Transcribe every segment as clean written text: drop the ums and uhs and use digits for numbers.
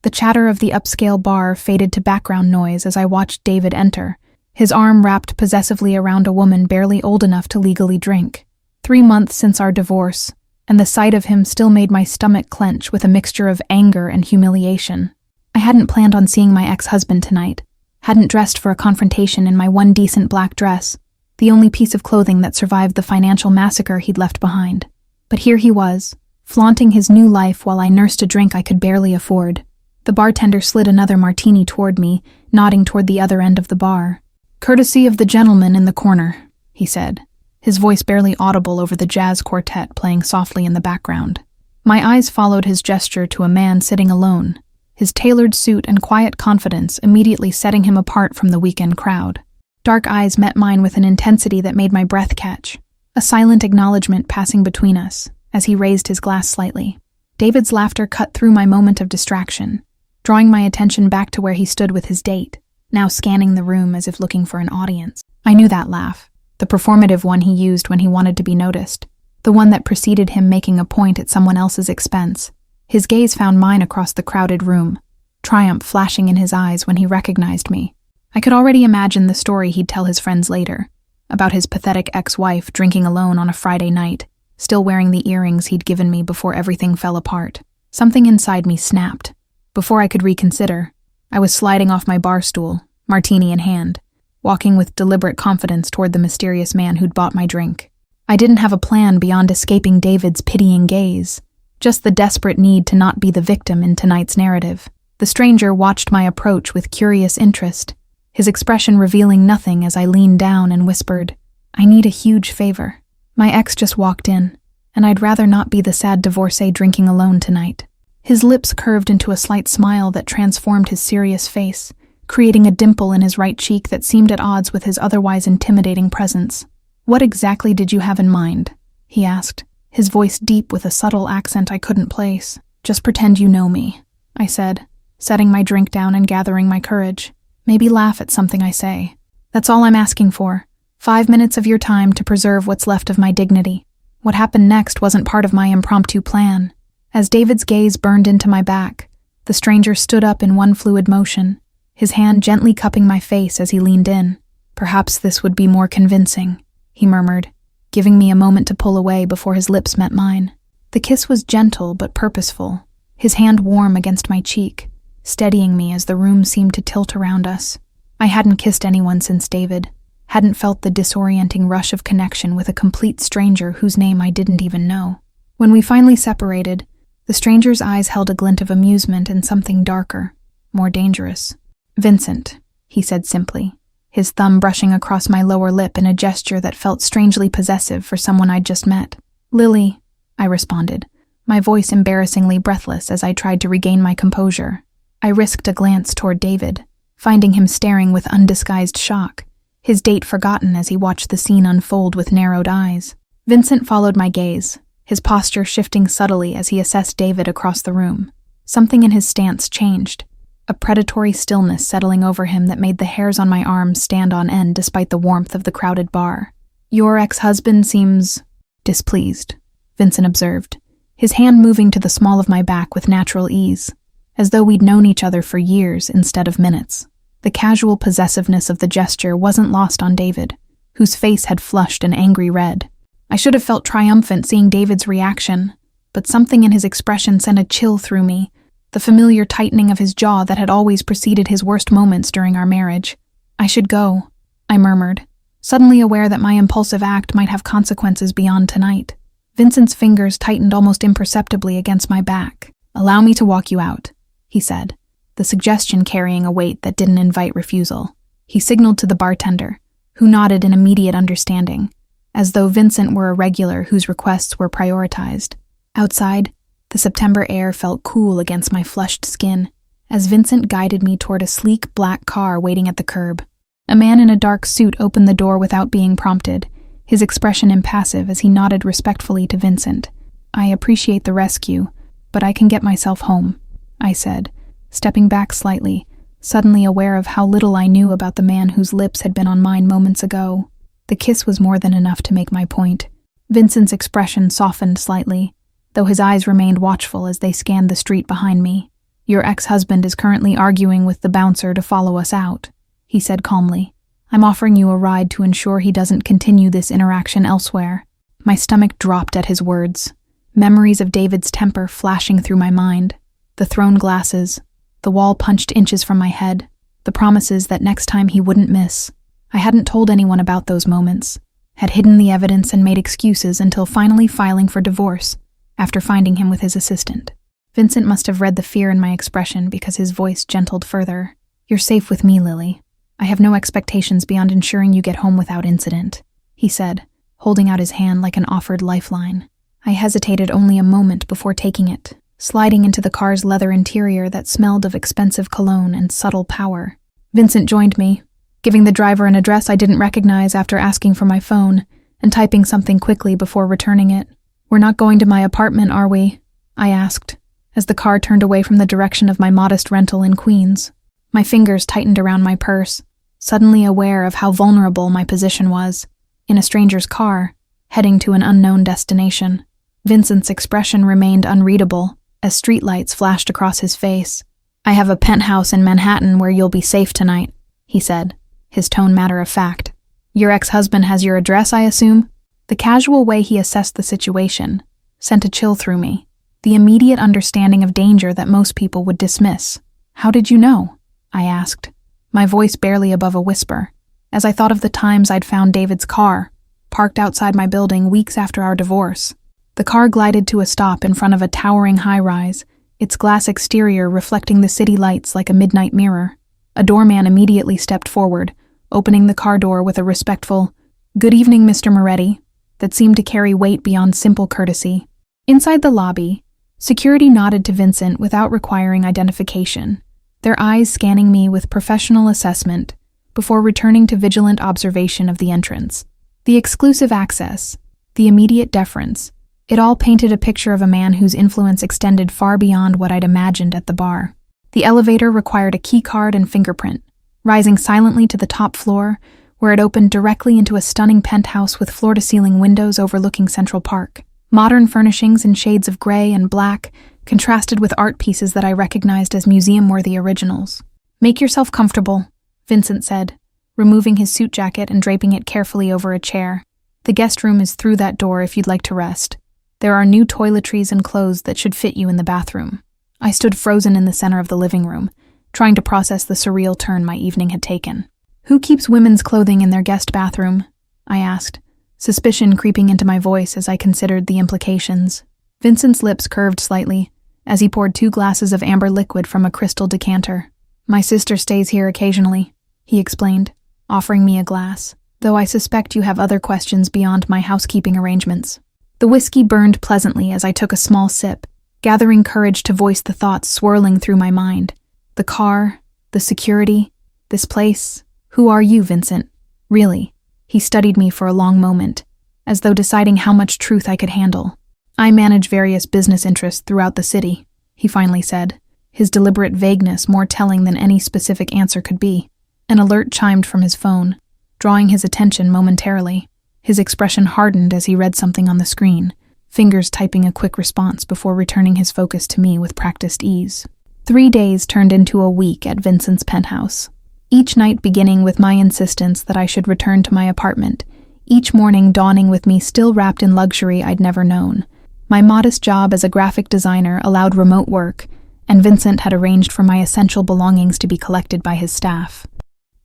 The chatter of the upscale bar faded to background noise as I watched David enter, his arm wrapped possessively around a woman barely old enough to legally drink. 3 months since our divorce, and the sight of him still made my stomach clench with a mixture of anger and humiliation. I hadn't planned on seeing my ex-husband tonight, hadn't dressed for a confrontation in my one decent black dress, the only piece of clothing that survived the financial massacre he'd left behind. But here he was, flaunting his new life while I nursed a drink I could barely afford. The bartender slid another martini toward me, nodding toward the other end of the bar. "Courtesy of the gentleman in the corner," he said, his voice barely audible over the jazz quartet playing softly in the background. My eyes followed his gesture to a man sitting alone, his tailored suit and quiet confidence immediately setting him apart from the weekend crowd. Dark eyes met mine with an intensity that made my breath catch, a silent acknowledgement passing between us as he raised his glass slightly. David's laughter cut through my moment of distraction, drawing my attention back to where he stood with his date, now scanning the room as if looking for an audience. I knew that laugh, the performative one he used when he wanted to be noticed, the one that preceded him making a point at someone else's expense. His gaze found mine across the crowded room, triumph flashing in his eyes when he recognized me. I could already imagine the story he'd tell his friends later, about his pathetic ex-wife drinking alone on a Friday night, still wearing the earrings he'd given me before everything fell apart. Something inside me snapped. Before I could reconsider, I was sliding off my bar stool, martini in hand, walking with deliberate confidence toward the mysterious man who'd bought my drink. I didn't have a plan beyond escaping David's pitying gaze, just the desperate need to not be the victim in tonight's narrative. The stranger watched my approach with curious interest, his expression revealing nothing as I leaned down and whispered, "I need a huge favor. My ex just walked in, and I'd rather not be the sad divorcee drinking alone tonight." His lips curved into a slight smile that transformed his serious face, creating a dimple in his right cheek that seemed at odds with his otherwise intimidating presence. "What exactly did you have in mind?" he asked, his voice deep with a subtle accent I couldn't place. "Just pretend you know me," I said, setting my drink down and gathering my courage. "Maybe laugh at something I say. That's all I'm asking for. 5 minutes of your time to preserve what's left of my dignity." What happened next wasn't part of my impromptu plan. As David's gaze burned into my back, the stranger stood up in one fluid motion, his hand gently cupping my face as he leaned in. "Perhaps this would be more convincing," he murmured, giving me a moment to pull away before his lips met mine. The kiss was gentle but purposeful, his hand warm against my cheek, steadying me as the room seemed to tilt around us. I hadn't kissed anyone since David, hadn't felt the disorienting rush of connection with a complete stranger whose name I didn't even know. When we finally separated, the stranger's eyes held a glint of amusement and something darker, more dangerous. "Vincent," he said simply, his thumb brushing across my lower lip in a gesture that felt strangely possessive for someone I'd just met. "Lily," I responded, my voice embarrassingly breathless as I tried to regain my composure. I risked a glance toward David, finding him staring with undisguised shock, his date forgotten as he watched the scene unfold with narrowed eyes. Vincent followed my gaze, his posture shifting subtly as he assessed David across the room. Something in his stance changed, a predatory stillness settling over him that made the hairs on my arms stand on end despite the warmth of the crowded bar. "Your ex-husband seems displeased," Vincent observed, his hand moving to the small of my back with natural ease, as though we'd known each other for years instead of minutes. The casual possessiveness of the gesture wasn't lost on David, whose face had flushed an angry red. I should have felt triumphant seeing David's reaction, but something in his expression sent a chill through me, the familiar tightening of his jaw that had always preceded his worst moments during our marriage. "I should go," I murmured, suddenly aware that my impulsive act might have consequences beyond tonight. Vincent's fingers tightened almost imperceptibly against my back. "Allow me to walk you out," he said, the suggestion carrying a weight that didn't invite refusal. He signaled to the bartender, who nodded in immediate understanding, as though Vincent were a regular whose requests were prioritized. Outside, the September air felt cool against my flushed skin, as Vincent guided me toward a sleek black car waiting at the curb. A man in a dark suit opened the door without being prompted, his expression impassive as he nodded respectfully to Vincent. "I appreciate the rescue, but I can get myself home," I said, stepping back slightly, suddenly aware of how little I knew about the man whose lips had been on mine moments ago. The kiss was more than enough to make my point. Vincent's expression softened slightly, though his eyes remained watchful as they scanned the street behind me. Your ex-husband is currently arguing with the bouncer to follow us out, he said calmly. I'm offering you a ride to ensure he doesn't continue this interaction elsewhere. My stomach dropped at his words. Memories of David's temper flashing through my mind. The thrown glasses, the wall punched inches from my head, the promises that next time he wouldn't miss. I hadn't told anyone about those moments, had hidden the evidence and made excuses until finally filing for divorce, after finding him with his assistant. Vincent must have read the fear in my expression because his voice gentled further. You're safe with me, Lily. I have no expectations beyond ensuring you get home without incident, he said, holding out his hand like an offered lifeline. I hesitated only a moment before taking it, sliding into the car's leather interior that smelled of expensive cologne and subtle power. Vincent joined me, giving the driver an address I didn't recognize after asking for my phone and typing something quickly before returning it. We're not going to my apartment, are we? I asked, as the car turned away from the direction of my modest rental in Queens. My fingers tightened around my purse, suddenly aware of how vulnerable my position was. In a stranger's car, heading to an unknown destination. Vincent's expression remained unreadable as streetlights flashed across his face. I have a penthouse in Manhattan where you'll be safe tonight, he said, his tone matter-of-fact. Your ex-husband has your address, I assume? The casual way he assessed the situation sent a chill through me, the immediate understanding of danger that most people would dismiss. How did you know? I asked, my voice barely above a whisper, as I thought of the times I'd found David's car, parked outside my building weeks after our divorce. The car glided to a stop in front of a towering high-rise, its glass exterior reflecting the city lights like a midnight mirror. A doorman immediately stepped forward, opening the car door with a respectful, "Good evening, Mr. Moretti," that seemed to carry weight beyond simple courtesy. Inside the lobby, security nodded to Vincent without requiring identification, their eyes scanning me with professional assessment before returning to vigilant observation of the entrance. The exclusive access, the immediate deference, it all painted a picture of a man whose influence extended far beyond what I'd imagined at the bar. The elevator required a key card and fingerprint, rising silently to the top floor, where it opened directly into a stunning penthouse with floor-to-ceiling windows overlooking Central Park. Modern furnishings in shades of gray and black contrasted with art pieces that I recognized as museum-worthy originals. "Make yourself comfortable," Vincent said, removing his suit jacket and draping it carefully over a chair. "The guest room is through that door if you'd like to rest. There are new toiletries and clothes that should fit you in the bathroom." I stood frozen in the center of the living room, trying to process the surreal turn my evening had taken. "Who keeps women's clothing in their guest bathroom?" I asked, suspicion creeping into my voice as I considered the implications. Vincent's lips curved slightly as he poured 2 glasses of amber liquid from a crystal decanter. "My sister stays here occasionally," he explained, offering me a glass, "though I suspect you have other questions beyond my housekeeping arrangements." The whiskey burned pleasantly as I took a small sip, gathering courage to voice the thoughts swirling through my mind. The car, the security, this place. "Who are you, Vincent? Really?" He studied me for a long moment, as though deciding how much truth I could handle. "I manage various business interests throughout the city," he finally said, his deliberate vagueness more telling than any specific answer could be. An alert chimed from his phone, drawing his attention momentarily. His expression hardened as he read something on the screen, fingers typing a quick response before returning his focus to me with practiced ease. 3 days turned into a week at Vincent's penthouse, each night beginning with my insistence that I should return to my apartment, each morning dawning with me still wrapped in luxury I'd never known. My modest job as a graphic designer allowed remote work, and Vincent had arranged for my essential belongings to be collected by his staff.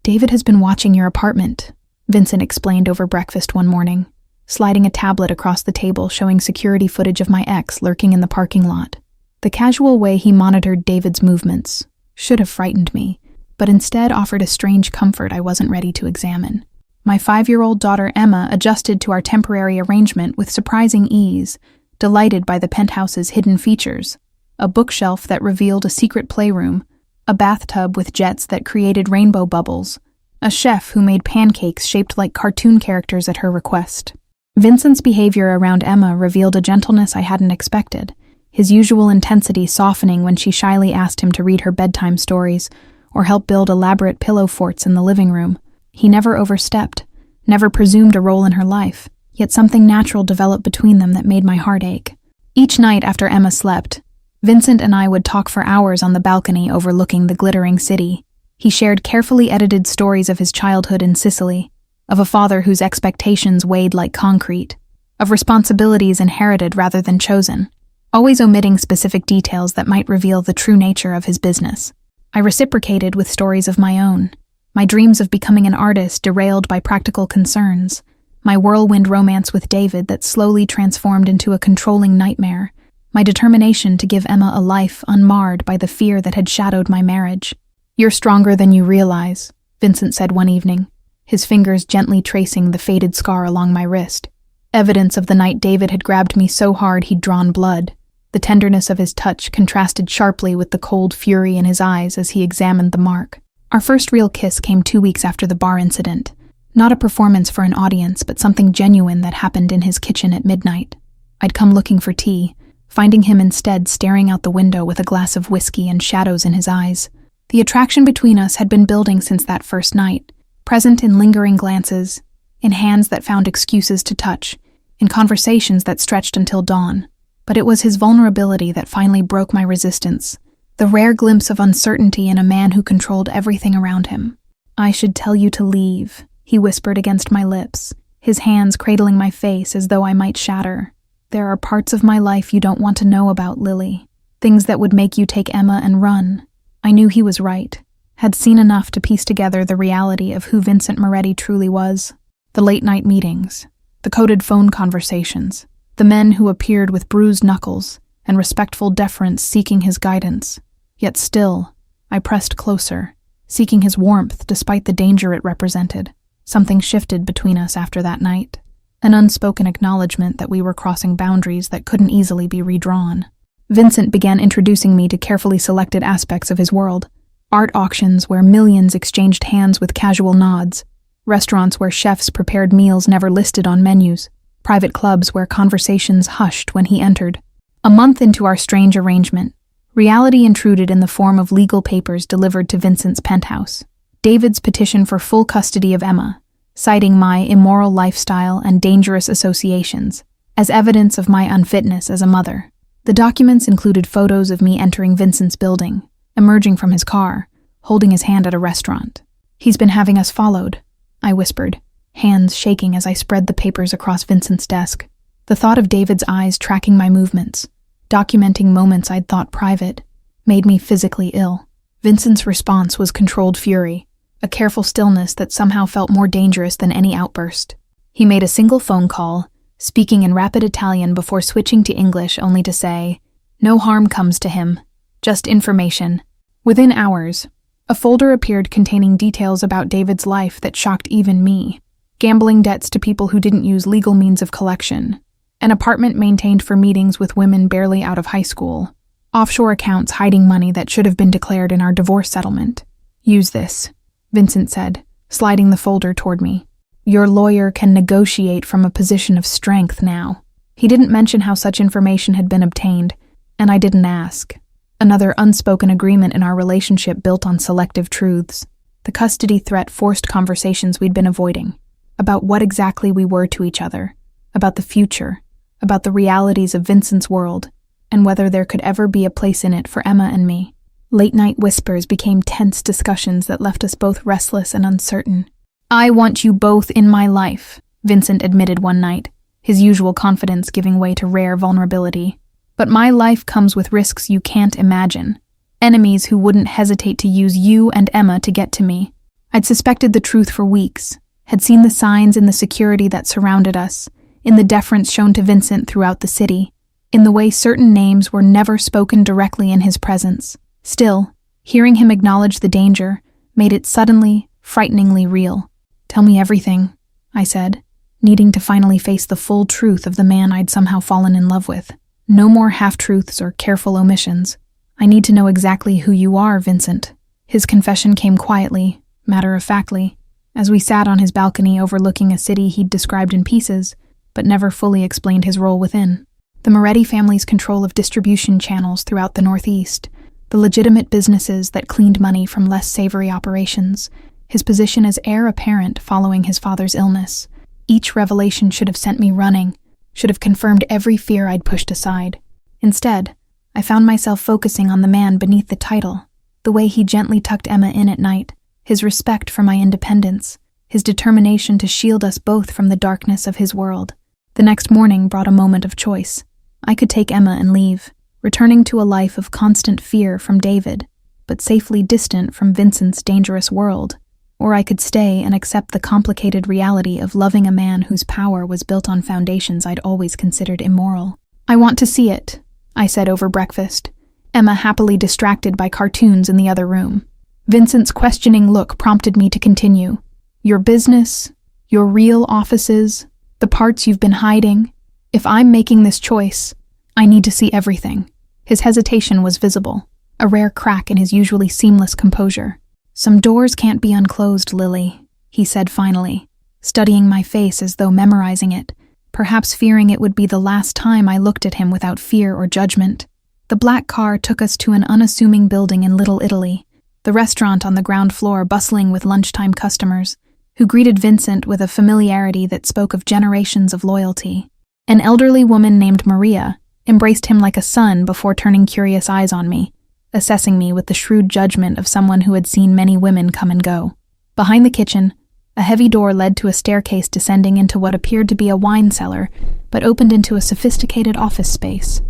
"David has been watching your apartment," Vincent explained over breakfast one morning, sliding a tablet across the table showing security footage of my ex lurking in the parking lot. The casual way he monitored David's movements should have frightened me, but instead offered a strange comfort I wasn't ready to examine. My 5-year-old daughter Emma adjusted to our temporary arrangement with surprising ease, delighted by the penthouse's hidden features: a bookshelf that revealed a secret playroom, a bathtub with jets that created rainbow bubbles, a chef who made pancakes shaped like cartoon characters at her request. Vincent's behavior around Emma revealed a gentleness I hadn't expected, his usual intensity softening when she shyly asked him to read her bedtime stories or help build elaborate pillow forts in the living room. He never overstepped, never presumed a role in her life, yet something natural developed between them that made my heart ache. Each night after Emma slept, Vincent and I would talk for hours on the balcony overlooking the glittering city. He shared carefully edited stories of his childhood in Sicily, of a father whose expectations weighed like concrete, of responsibilities inherited rather than chosen, always omitting specific details that might reveal the true nature of his business. I reciprocated with stories of my own, my dreams of becoming an artist derailed by practical concerns, my whirlwind romance with David that slowly transformed into a controlling nightmare, my determination to give Emma a life unmarred by the fear that had shadowed my marriage. "You're stronger than you realize," Vincent said one evening, his fingers gently tracing the faded scar along my wrist. Evidence of the night David had grabbed me so hard he'd drawn blood. The tenderness of his touch contrasted sharply with the cold fury in his eyes as he examined the mark. Our first real kiss came 2 weeks after the bar incident. Not a performance for an audience, but something genuine that happened in his kitchen at midnight. I'd come looking for tea, finding him instead staring out the window with a glass of whiskey and shadows in his eyes. The attraction between us had been building since that first night, present in lingering glances, in hands that found excuses to touch, in conversations that stretched until dawn. But it was his vulnerability that finally broke my resistance, the rare glimpse of uncertainty in a man who controlled everything around him. "I should tell you to leave," he whispered against my lips, his hands cradling my face as though I might shatter. "There are parts of my life you don't want to know about, Lily. Things that would make you take Emma and run." I knew he was right, had seen enough to piece together the reality of who Vincent Moretti truly was. The late-night meetings, the coded phone conversations, the men who appeared with bruised knuckles and respectful deference seeking his guidance. Yet still, I pressed closer, seeking his warmth despite the danger it represented. Something shifted between us after that night, an unspoken acknowledgement that we were crossing boundaries that couldn't easily be redrawn. Vincent began introducing me to carefully selected aspects of his world. Art auctions where millions exchanged hands with casual nods, restaurants where chefs prepared meals never listed on menus, private clubs where conversations hushed when he entered. A month into our strange arrangement, reality intruded in the form of legal papers delivered to Vincent's penthouse. David's petition for full custody of Emma, citing my immoral lifestyle and dangerous associations as evidence of my unfitness as a mother. The documents included photos of me entering Vincent's building, emerging from his car, holding his hand at a restaurant. "He's been having us followed," I whispered, hands shaking as I spread the papers across Vincent's desk. The thought of David's eyes tracking my movements, documenting moments I'd thought private, made me physically ill. Vincent's response was controlled fury, a careful stillness that somehow felt more dangerous than any outburst. He made a single phone call, speaking in rapid Italian before switching to English only to say, "No harm comes to him, just information." Within hours, a folder appeared containing details about David's life that shocked even me. Gambling debts to people who didn't use legal means of collection, an apartment maintained for meetings with women barely out of high school, offshore accounts hiding money that should have been declared in our divorce settlement. "Use this," Vincent said, sliding the folder toward me. "Your lawyer can negotiate from a position of strength now." He didn't mention how such information had been obtained, and I didn't ask. Another unspoken agreement in our relationship built on selective truths. The custody threat forced conversations we'd been avoiding, about what exactly we were to each other, about the future, about the realities of Vincent's world, and whether there could ever be a place in it for Emma and me. Late-night whispers became tense discussions that left us both restless and uncertain. "I want you both in my life," Vincent admitted one night, his usual confidence giving way to rare vulnerability. "But my life comes with risks you can't imagine. Enemies who wouldn't hesitate to use you and Emma to get to me." I'd suspected the truth for weeks, had seen the signs in the security that surrounded us, in the deference shown to Vincent throughout the city, in the way certain names were never spoken directly in his presence. Still, hearing him acknowledge the danger made it suddenly, frighteningly real. "Tell me everything," I said, needing to finally face the full truth of the man I'd somehow fallen in love with. No more half-truths or careful omissions. "I need to know exactly who you are, Vincent." His confession came quietly, matter-of-factly, as we sat on his balcony overlooking a city he'd described in pieces, but never fully explained his role within. The Moretti family's control of distribution channels throughout the Northeast, the legitimate businesses that cleaned money from less savory operations, his position as heir apparent following his father's illness. Each revelation should have sent me running, should have confirmed every fear I'd pushed aside. Instead, I found myself focusing on the man beneath the title, the way he gently tucked Emma in at night, his respect for my independence, his determination to shield us both from the darkness of his world. The next morning brought a moment of choice. I could take Emma and leave, returning to a life of constant fear from David, but safely distant from Vincent's dangerous world. Or I could stay and accept the complicated reality of loving a man whose power was built on foundations I'd always considered immoral. "I want to see it," I said over breakfast, Emma happily distracted by cartoons in the other room. Vincent's questioning look prompted me to continue. "Your business, your real offices, the parts you've been hiding. If I'm making this choice, I need to see everything." His hesitation was visible, a rare crack in his usually seamless composure. "Some doors can't be unclosed, Lily," he said finally, studying my face as though memorizing it, perhaps fearing it would be the last time I looked at him without fear or judgment. The black car took us to an unassuming building in Little Italy, the restaurant on the ground floor bustling with lunchtime customers, who greeted Vincent with a familiarity that spoke of generations of loyalty. An elderly woman named Maria embraced him like a son before turning curious eyes on me, assessing me with the shrewd judgment of someone who had seen many women come and go. Behind the kitchen, a heavy door led to a staircase descending into what appeared to be a wine cellar, but opened into a sophisticated office space.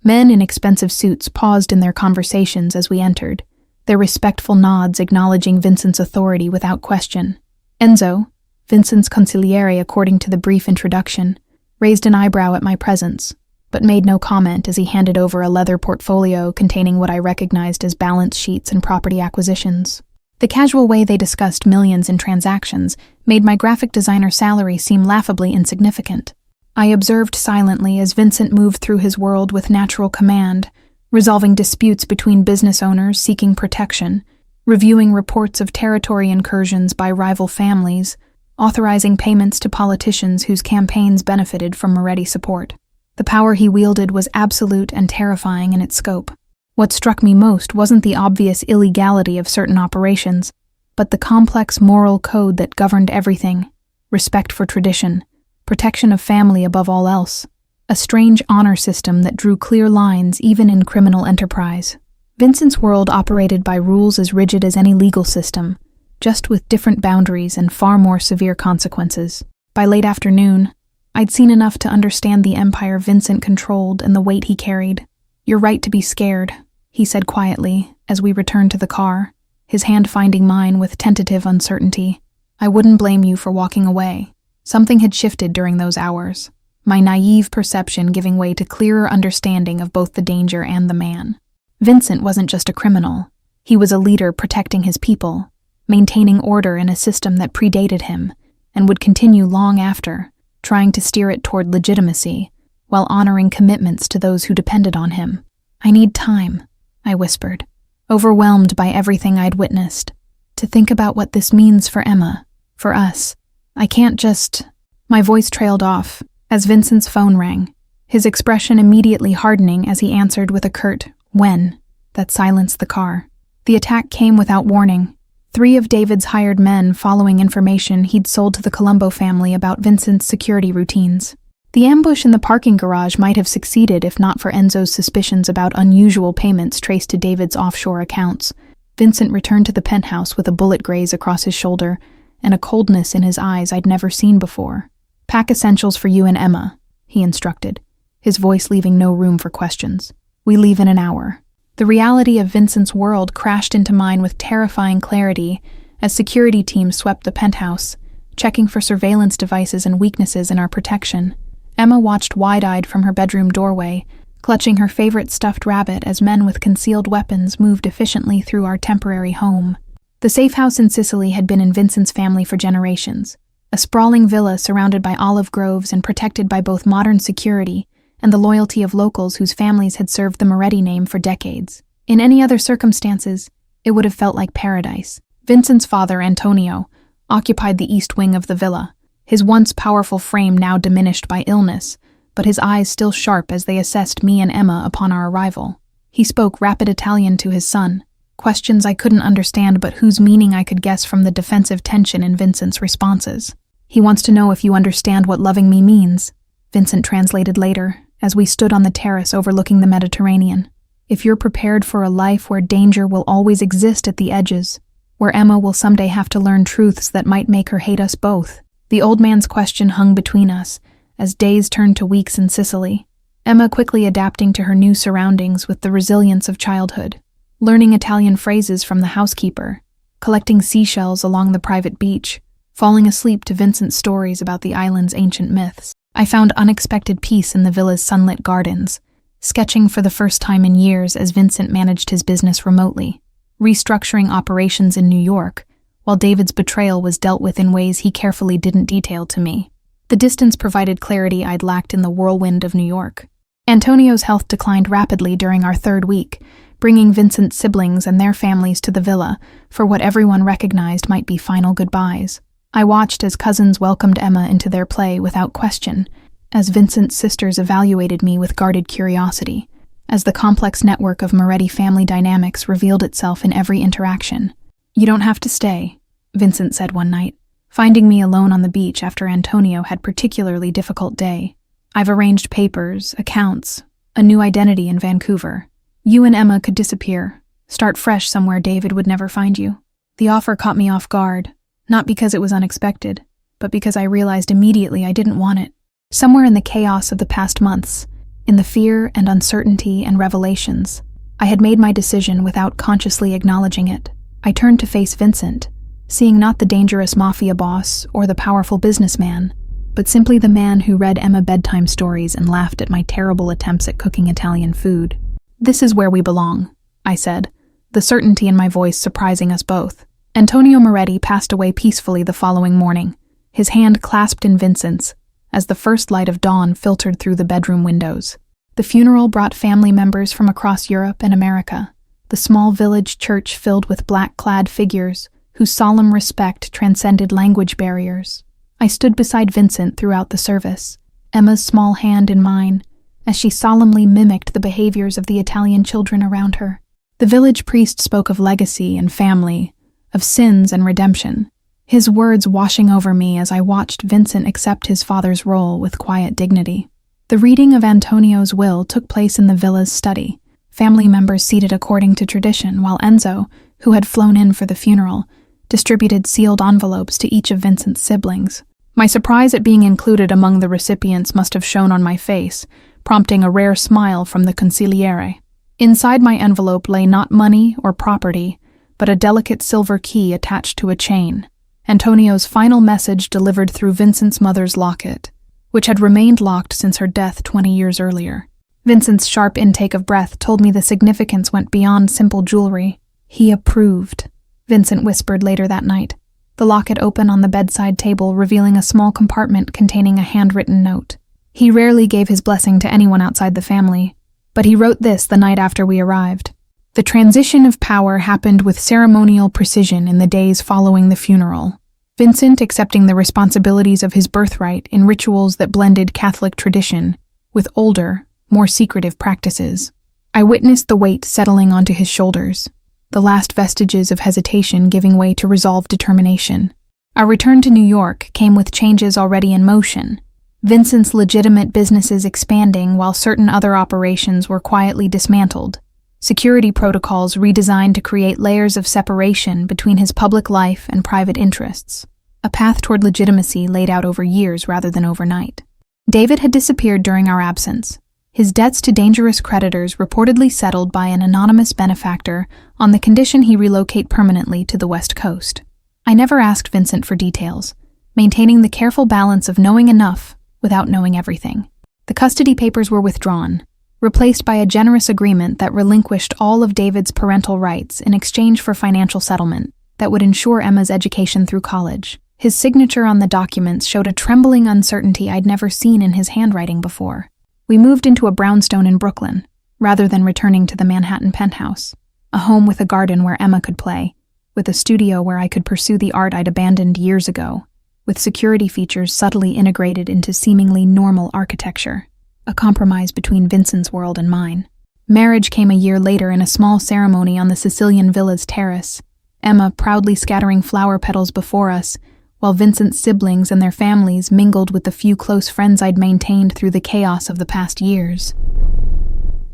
Men in expensive suits paused in their conversations as we entered, their respectful nods acknowledging Vincent's authority without question. Enzo, Vincent's consigliere according to the brief introduction, raised an eyebrow at my presence, but made no comment as he handed over a leather portfolio containing what I recognized as balance sheets and property acquisitions. The casual way they discussed millions in transactions made my graphic designer salary seem laughably insignificant. I observed silently as Vincent moved through his world with natural command, resolving disputes between business owners seeking protection, reviewing reports of territory incursions by rival families, authorizing payments to politicians whose campaigns benefited from Moretti support. The power he wielded was absolute and terrifying in its scope. What struck me most wasn't the obvious illegality of certain operations, but the complex moral code that governed everything: respect for tradition, protection of family above all else, a strange honor system that drew clear lines even in criminal enterprise. Vincent's world operated by rules as rigid as any legal system, just with different boundaries and far more severe consequences. By late afternoon, I'd seen enough to understand the empire Vincent controlled and the weight he carried. "You're right to be scared," he said quietly as we returned to the car, his hand finding mine with tentative uncertainty. "I wouldn't blame you for walking away." Something had shifted during those hours, my naive perception giving way to clearer understanding of both the danger and the man. Vincent wasn't just a criminal. He was a leader protecting his people, maintaining order in a system that predated him and would continue long after, trying to steer it toward legitimacy, while honoring commitments to those who depended on him. "I need time," I whispered, overwhelmed by everything I'd witnessed, "to think about what this means for Emma, for us. I can't just—" My voice trailed off as Vincent's phone rang, his expression immediately hardening as he answered with a curt "when" that silenced the car. The attack came without warning. 3 of David's hired men following information he'd sold to the Colombo family about Vincent's security routines. The ambush in the parking garage might have succeeded if not for Enzo's suspicions about unusual payments traced to David's offshore accounts. Vincent returned to the penthouse with a bullet graze across his shoulder and a coldness in his eyes I'd never seen before. "Pack essentials for you and Emma," he instructed, his voice leaving no room for questions. "We leave in an hour." The reality of Vincent's world crashed into mine with terrifying clarity as security teams swept the penthouse, checking for surveillance devices and weaknesses in our protection. Emma watched wide-eyed from her bedroom doorway, clutching her favorite stuffed rabbit as men with concealed weapons moved efficiently through our temporary home. The safe house in Sicily had been in Vincent's family for generations, a sprawling villa surrounded by olive groves and protected by both modern security and the loyalty of locals whose families had served the Moretti name for decades. In any other circumstances, it would have felt like paradise. Vincent's father, Antonio, occupied the east wing of the villa, his once powerful frame now diminished by illness, but his eyes still sharp as they assessed me and Emma upon our arrival. He spoke rapid Italian to his son, questions I couldn't understand but whose meaning I could guess from the defensive tension in Vincent's responses. "He wants to know if you understand what loving me means," Vincent translated later, as we stood on the terrace overlooking the Mediterranean. If you're prepared for a life where danger will always exist at the edges, where Emma will someday have to learn truths that might make her hate us both. The old man's question hung between us, as days turned to weeks in Sicily. Emma quickly adapting to her new surroundings with the resilience of childhood, learning Italian phrases from the housekeeper, collecting seashells along the private beach, falling asleep to Vincent's stories about the island's ancient myths. I found unexpected peace in the villa's sunlit gardens, sketching for the first time in years as Vincent managed his business remotely, restructuring operations in New York, while David's betrayal was dealt with in ways he carefully didn't detail to me. The distance provided clarity I'd lacked in the whirlwind of New York. Antonio's health declined rapidly during our third week, bringing Vincent's siblings and their families to the villa for what everyone recognized might be final goodbyes. I watched as cousins welcomed Emma into their play without question, as Vincent's sisters evaluated me with guarded curiosity, as the complex network of Moretti family dynamics revealed itself in every interaction. "You don't have to stay," Vincent said one night, finding me alone on the beach after Antonio had a particularly difficult day. "I've arranged papers, accounts, a new identity in Vancouver. You and Emma could disappear, start fresh somewhere David would never find you." The offer caught me off guard, not because it was unexpected, but because I realized immediately I didn't want it. Somewhere in the chaos of the past months, in the fear and uncertainty and revelations, I had made my decision without consciously acknowledging it. I turned to face Vincent, seeing not the dangerous mafia boss or the powerful businessman, but simply the man who read Emma bedtime stories and laughed at my terrible attempts at cooking Italian food. "This is where we belong," I said, the certainty in my voice surprising us both. Antonio Moretti passed away peacefully the following morning, his hand clasped in Vincent's, as the first light of dawn filtered through the bedroom windows. The funeral brought family members from across Europe and America, the small village church filled with black-clad figures whose solemn respect transcended language barriers. I stood beside Vincent throughout the service, Emma's small hand in mine, as she solemnly mimicked the behaviors of the Italian children around her. The village priest spoke of legacy and family, of sins and redemption, his words washing over me as I watched Vincent accept his father's role with quiet dignity. The reading of Antonio's will took place in the villa's study, family members seated according to tradition, while Enzo, who had flown in for the funeral, distributed sealed envelopes to each of Vincent's siblings. My surprise at being included among the recipients must have shown on my face, prompting a rare smile from the consigliere. Inside my envelope lay not money or property, but a delicate silver key attached to a chain, Antonio's final message delivered through Vincent's mother's locket, which had remained locked since her death 20 years earlier. Vincent's sharp intake of breath told me the significance went beyond simple jewelry. "He approved," Vincent whispered later that night, the locket open on the bedside table revealing a small compartment containing a handwritten note. He rarely gave his blessing to anyone outside the family, but he wrote this the night after we arrived. "The transition of power happened with ceremonial precision in the days following the funeral, Vincent accepting the responsibilities of his birthright in rituals that blended Catholic tradition with older, more secretive practices. I witnessed the weight settling onto his shoulders, the last vestiges of hesitation giving way to resolved determination. Our return to New York came with changes already in motion, Vincent's legitimate businesses expanding while certain other operations were quietly dismantled, security protocols redesigned to create layers of separation between his public life and private interests, a path toward legitimacy laid out over years rather than overnight. David had disappeared during our absence, his debts to dangerous creditors reportedly settled by an anonymous benefactor on the condition he relocate permanently to the West Coast. I never asked Vincent for details, maintaining the careful balance of knowing enough without knowing everything. The custody papers were withdrawn, replaced by a generous agreement that relinquished all of David's parental rights in exchange for financial settlement that would ensure Emma's education through college. His signature on the documents showed a trembling uncertainty I'd never seen in his handwriting before. We moved into a brownstone in Brooklyn, rather than returning to the Manhattan penthouse, a home with a garden where Emma could play, with a studio where I could pursue the art I'd abandoned years ago, with security features subtly integrated into seemingly normal architecture, a compromise between Vincent's world and mine. Marriage came a year later in a small ceremony on the Sicilian villa's terrace, Emma proudly scattering flower petals before us, while Vincent's siblings and their families mingled with the few close friends I'd maintained through the chaos of the past years.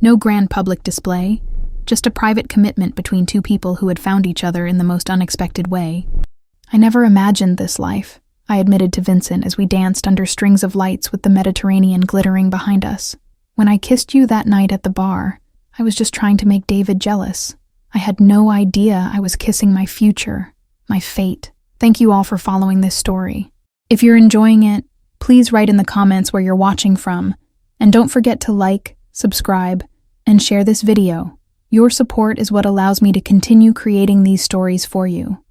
No grand public display, just a private commitment between two people who had found each other in the most unexpected way. I never imagined this life, I admitted to Vincent as we danced under strings of lights with the Mediterranean glittering behind us. When I kissed you that night at the bar, I was just trying to make David jealous. I had no idea I was kissing my future, my fate. Thank you all for following this story. If you're enjoying it, please write in the comments where you're watching from, and don't forget to like, subscribe, and share this video. Your support is what allows me to continue creating these stories for you.